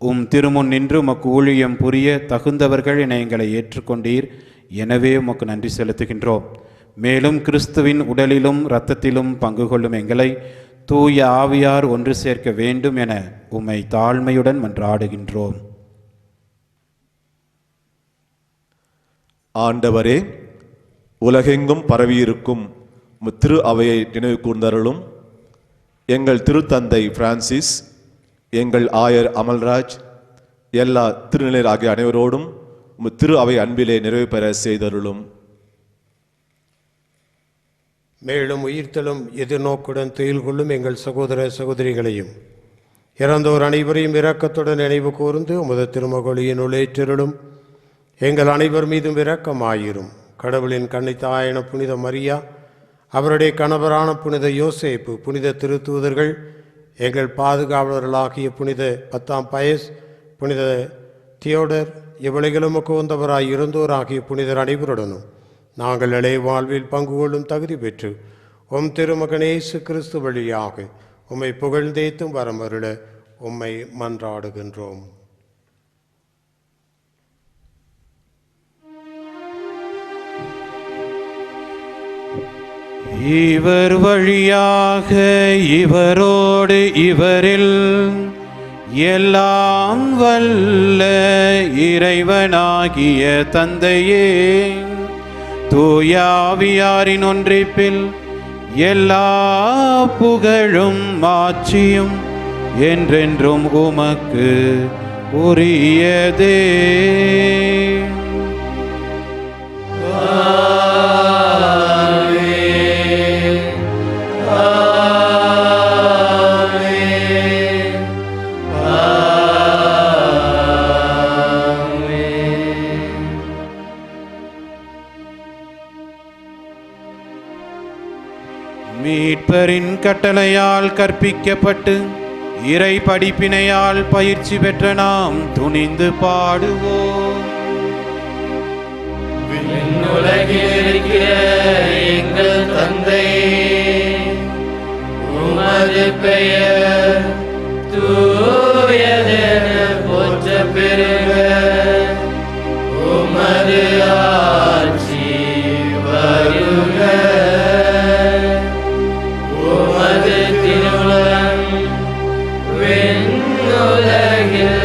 உம் திருமுன் நின்று உமக்கு ஊழியம் புரிய தகுந்தவர்கள் என எங்களை ஏற்றுக்கொண்டீர். எனவே உமக்கு நன்றி செலுத்துகின்றோம். மேலும் கிறிஸ்துவின் உடலிலும் இரத்தத்திலும் பங்கு கொள்ளும் எங்களை தூய ஆவியார் ஒன்று சேர்க்க வேண்டும் என உம்மை தாழ்மையுடன் மன்றாடுகின்றோம். ஆண்டவரே, உலகெங்கும் பரவியிருக்கும் திரு அவையை நினைவு கூர்ந்தருளும். எங்கள் திருத்தந்தை பிரான்சிஸ், எங்கள் ஆயர் அமல்ராஜ், எல்லா திருநிலையர் ஆகிய அனைவரோடும் திரு அவை அன்பிலே நிறைவு பெற செய்தருளும். மேலும் உயிர்த்தலும் எதிர்நோக்குடன் துயில் கொள்ளும் எங்கள் சகோதர சகோதரிகளையும் இறந்தோர் அனைவரையும் இரக்கத்துடன் நினைவு கூர்ந்து உமது திருமகொழியின் உள்ளேற்றருளும். எங்கள் அனைவர் மீதும் இரக்கமாயிரும். கடவுளின் கன்னித்தாயான புனித மரியா, அவருடைய கணவரான புனித யோசேப்பு, புனித திருத்தூதர்கள், எங்கள் பாதுகாவலர்களாகிய புனித 10ஆம் பயஸ், புனித தியோடர், இவ்வுலகிலும் உகந்தவராய் இருந்தோர் ஆகிய புனிதர் அனைவருடனும் நாங்கள் இளைய வாழ்வில் பங்கு கொள்ளும் தகுதி பெற்று உம் திருமகன் இயேசு கிறிஸ்து வழியாக உம்மை புகழ்ந்தேத்தும் வரமருள உம்மை மன்றாடுகின்றோம். இவர் வழியாக இவரோடு இவரில் எல்லாம் வல்ல இறைவனாகிய தந்தையே, தூயாவியாரின் ஒன்றிப்பில் எல்லா புகழும் ஆட்சியும் என்றென்றும் உமக்கு உரியதே. மீட்பரின் கட்டளையால் கற்பிக்கப்பட்டு இறை படிப்பினையால் பயிற்சி பெற்ற நாம் துணிந்து பாடுவோம். விண்ணுலகில் இருக்கிற எங்கள் தந்தையே, உமது பெயர் தூயதென போற்றப் பெறுக. உமது ஆட்சி வருக. உமது திருவுளம் விண்ணுலகில்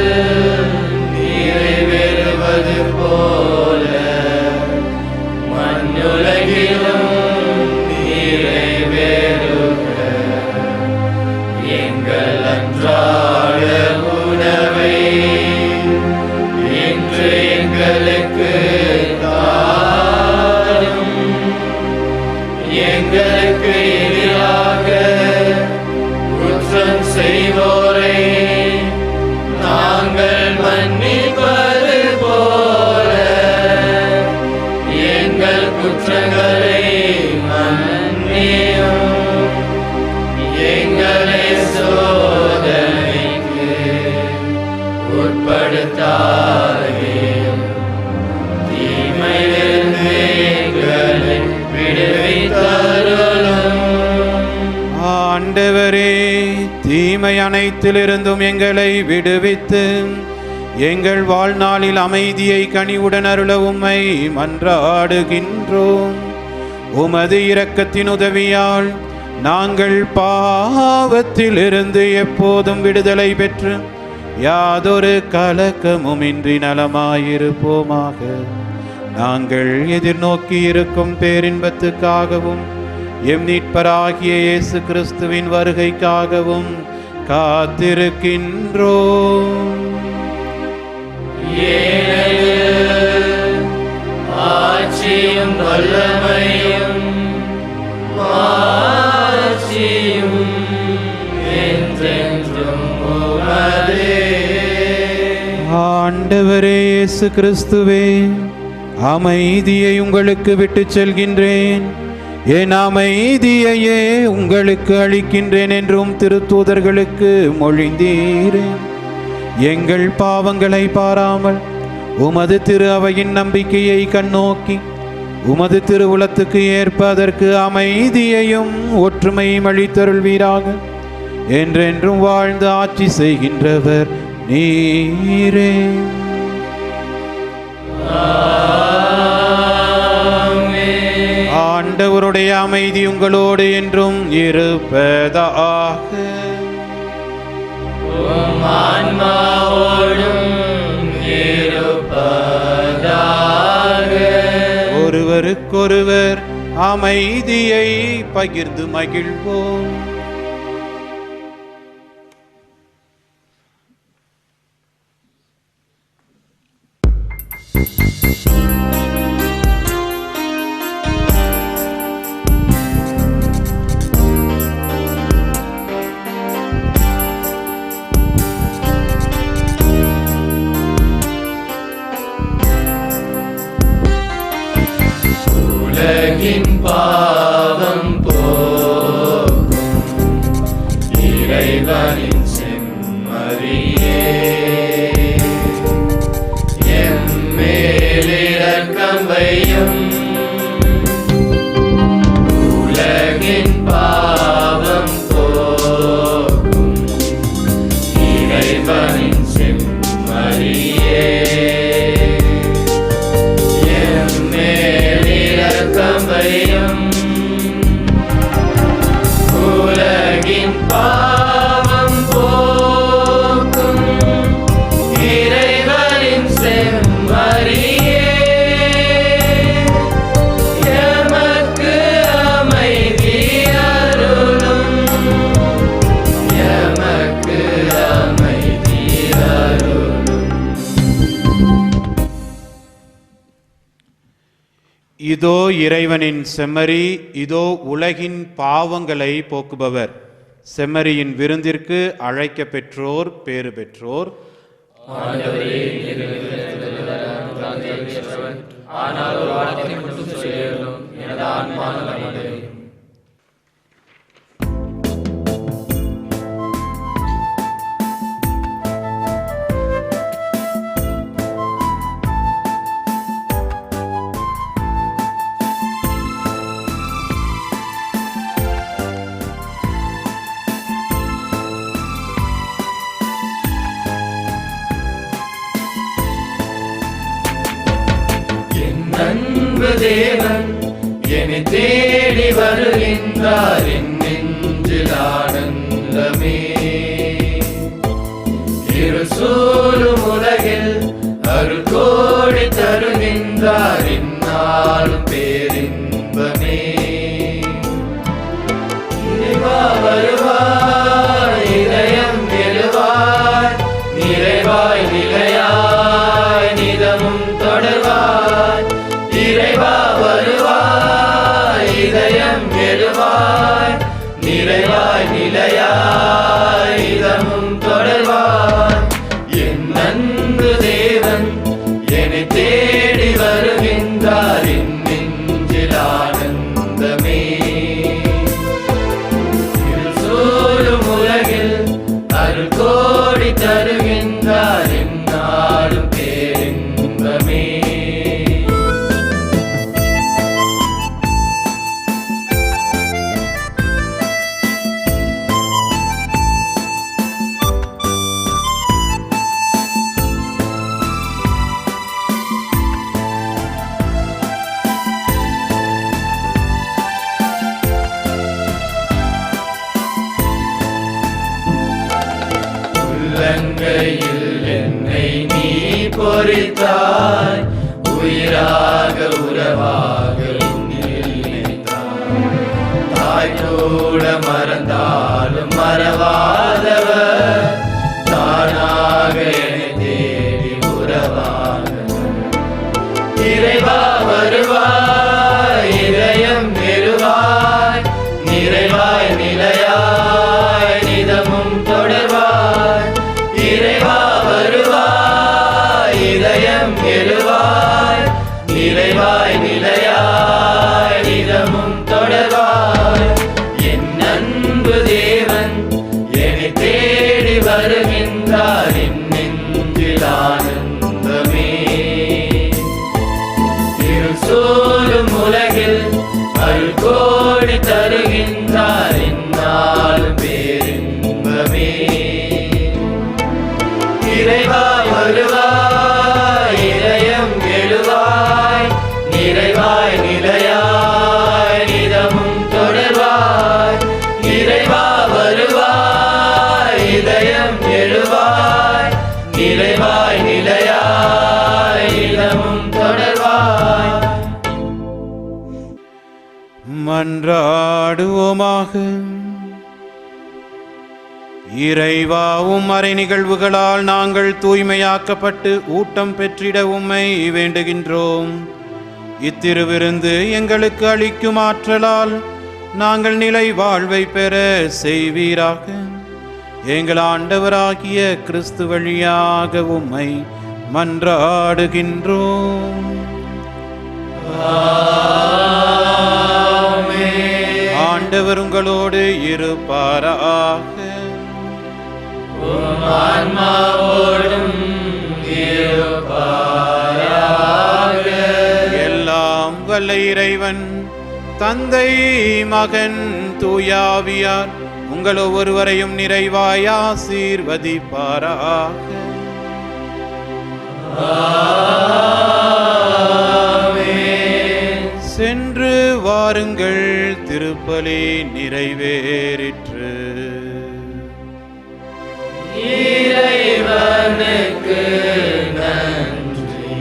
நிறைவேறுவது போல மண்ணுலகிலும் நிறைவேறுக. எங்கள் அன்றாட உணவை இன்று எங்களுக்கு தாரும். எங்களுக்கு எதிராக குற்றம் செய்வோரை நாங்கள் மன்னிப்பது போல எங்கள் குற்றங்களை மன்னியும். எங்களை சோதனைக்கு உட்படுத்தாதேயும், தீமையிலிருந்து எங்களை விடுவித்தருளும். ஆண்டவரே, தீமை அனைத்திலிருந்தும் எங்களை விடுவித்து எங்கள் வாழ்நாளில் அமைதியை கனிவுடன் அருள உம்மை மன்றாடுகின்றோம். உமது இரக்கத்தின் உதவியால் நாங்கள் பாவத்திலிருந்து எப்போதும் விடுதலை பெற்று யாதொரு கலக்கமுமின்றி நலமாயிருப்போமாக. நாங்கள் எதிர்நோக்கி இருக்கும் பேரின்பத்துக்காகவும் எம் மீட்பராகிய இயேசு கிறிஸ்துவின் வருகைக்காகவும் காத்திருக்கின்றோம். ஆட்சியும் வல்லமையும் மாட்சியும் என்றென்றும் உமதே. ஆண்டவரே இயேசு கிறிஸ்துவே, அமைதியை உங்களுக்கு விட்டுச் செல்கின்றேன், என் அமைதியையே உங்களுக்கு அளிக்கின்றேன் என்றும் திருத்தூதர்களுக்கு மொழிந்தீரே. எங்கள் பாவங்களை பாராமல் உமது திரு அவையின் நம்பிக்கையை கண்ணோக்கி உமது திருவுளத்துக்கு ஏற்ப அதற்கு அமைதியையும் ஒற்றுமையும் அளித்தருள்வீராக. என்றென்றும் வாழ்ந்து ஆட்சி செய்கின்றவர் நீரே. ஆண்டவருடைய அமைதி உங்களோடு என்றும் இருப்பதாக. ஒருவருக்கொருவர் அமைதியை பகிர்ந்து மகிழ்வோம். உலகின் பாவம் போக்கும் இறைவனின் செம்மறியே, எம்மேல் இரக்கம் வையும். இதோ இறைவனின் செம்மறி, இதோ உலகின் பாவங்களை போக்குபவர். செம்மறியின் விருந்திற்கு அழைக்க பெற்றோர் பேறு பெற்றோர். ஆனால் ஒரு வார்த்தை மட்டும் சொல்லியும் எனது ஆன்மா நலமடையும். அன்பு தேவன் என்னை தேடி வருகின்றார், என் நெஞ்சில் ஆனந்தமே. இருள் சூழும் உலகில் அருள் கோடி தருகின்றார், என்னாலும் பேரின்பமே. இறைவா வருவாய், இதயம் எழுவாய், நிறைவாய் நிலையாய் நிதமும் தொடர்வாய். இறைவா வருவாய், இதயம் எழுவாய், நிறைவாய் நிலையாய் இதமும் தொடர்வாய். என் அன்பு தேவன் என்னை தேடி வருகின்றார், என் நெஞ்சில் ஆனந்தமே. இருள் சூழும் உலகில் அருள் கோடி தருகின்றார், என்னாலும் பேரின்பமே. உள்ளங்கையில் என்னை நீ பொறித்தாய், உயிராக உறவாக உன்னில் இணைத்தாய். தாய் கூட மறந்தாலும் மறவாதவர், தானாக என்னை தேடி உறவானவர். இறைவா வருவாய், இதயம் பெறுவாய், நிறைவாய் நிலையாய் நிதமும் தொடர்வாய். இறைவா வருவாய், இதயம் எழுவாய், நிறைவாய் நிலையாய் நிதமும் தொடர்வாய். என் அன்பு தேவன் என்னை தேடி வருகின்றார், என் நெஞ்சில் ஆனந்தமே. இருள் சூழும் உலகில் அருள் கோடி தருகின்றார், என்னாலும் பேரின்பமே. இறைவா வருவாய், இதயம் எழுவாய், நிறைவாய் நிலையாய் நிதமும் தொடர்வாய். இறைவா வருவாய், இதயம் எழுவாய், நிறைவாய் நிலையாய் நிதமும் தொடர்வாய். மன்றாடுவோமாக. இறைவாவும் மறை நிகழ்வுகளால் நாங்கள் தூய்மையாக்கப்பட்டு ஊட்டம் பெற்றிட உம்மை வேண்டுகின்றோம். இத்திருவிருந்து எங்களுக்கு அளிக்கும் ஆற்றலால் நாங்கள் நிலை வாழ்வை பெற செய்வீராக. எங்கள் ஆண்டவராகிய கிறிஸ்து வழியாக உம்மை மன்றாடுகின்றோம். ஆண்டவர் உங்களோடு இருப்பாராக. ஆன்மாவோடும் இருப்பாராக. எல்லாம் வல்ல இறைவன் தந்தை, மகன், தூயாவியார் உங்கள் ஒவ்வொருவரையும் நிறைவாய் ஆசீர்வதிப்பாராக. சென்று வாருங்கள், திருப்பலி நிறைவேறிற்று. இறைவனுக்கு நன்றி.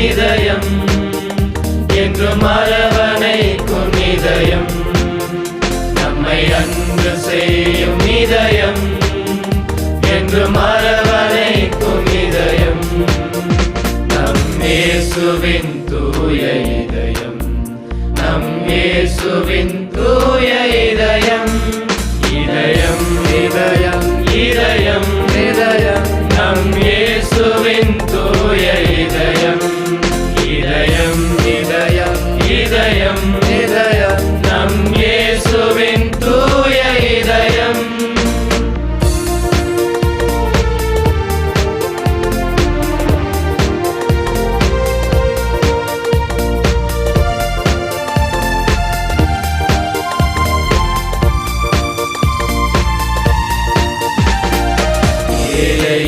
இதயம் என்றும் அரவணைக்கும் இதயம் நம்மை அன்பு செய்யும் இதயம் என்றும் அரவணைக்கும் இதயம் நம் இயேசுவின் தூய இதயம் நம் இயேசுவின் தூய இதயம் இதயம் இதயம் இதயம் இதயம் நம் இயேசுவின் தூய இதயம் இதயம் இதயம் இதயம் இதயம் நம் இயேசுவின் தூய இதயம்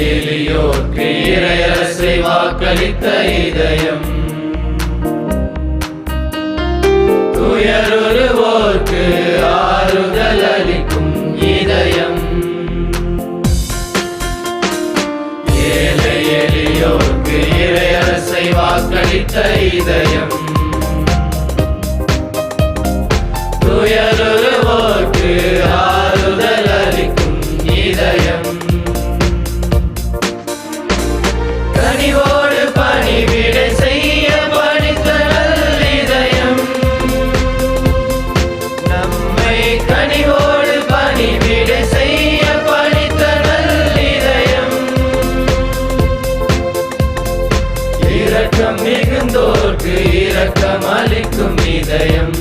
எளியோர்க்கு இறையரசை வாக்களித்த இதயம் துயருவோர்க்கு ஆறுதல் அளிக்கும் இதயம் ஏழை எளியோர்க்கு இறையரசை வாக்களித்த இதயம் துயருவோர்க்கு ஆறுதல் அளிக்கும் இதயம் கனிவோடு பணிவிடை செய்ய பணித்த இதயம் நம்மை கனிவோடு பணிவிடை செய்ய பணித்த இதயம் இரக்கம் மிகுந்தோர்க்கு இரக்கம் அளிக்கும் இதயம்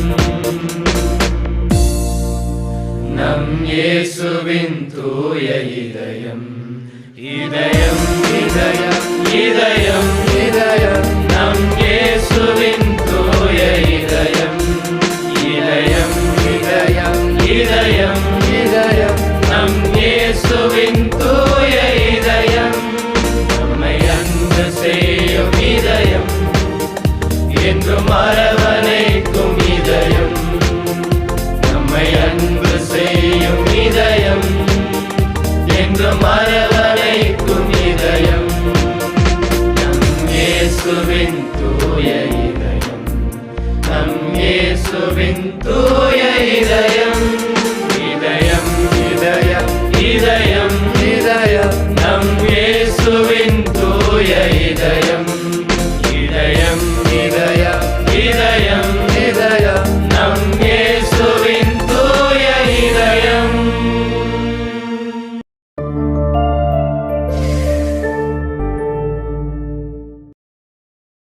நம் இயேசுவின் தூய இதயம் இதயம் இதயம் இதயம் இதயம் நம் இயேசுவின் தூய இதயம் இதயம் இதயம் இதயம் இதயம் நம் இயேசுவின் தூய இதயம் நம்மை அன்பு செய்யும் இதயம் என்றும் அரவணைக்கும் இதயம் நம்மை அன்பு செய்யும் இதயம் என்றும் அரவணைக்கும் இதயம் நம் இயேசுவின் தூய இதயம் நம் இயேசுவின் தூய இதயம் இதயம் இதயம் இதயம் இதயம் நம் இயேசுவின் தூய இதயம்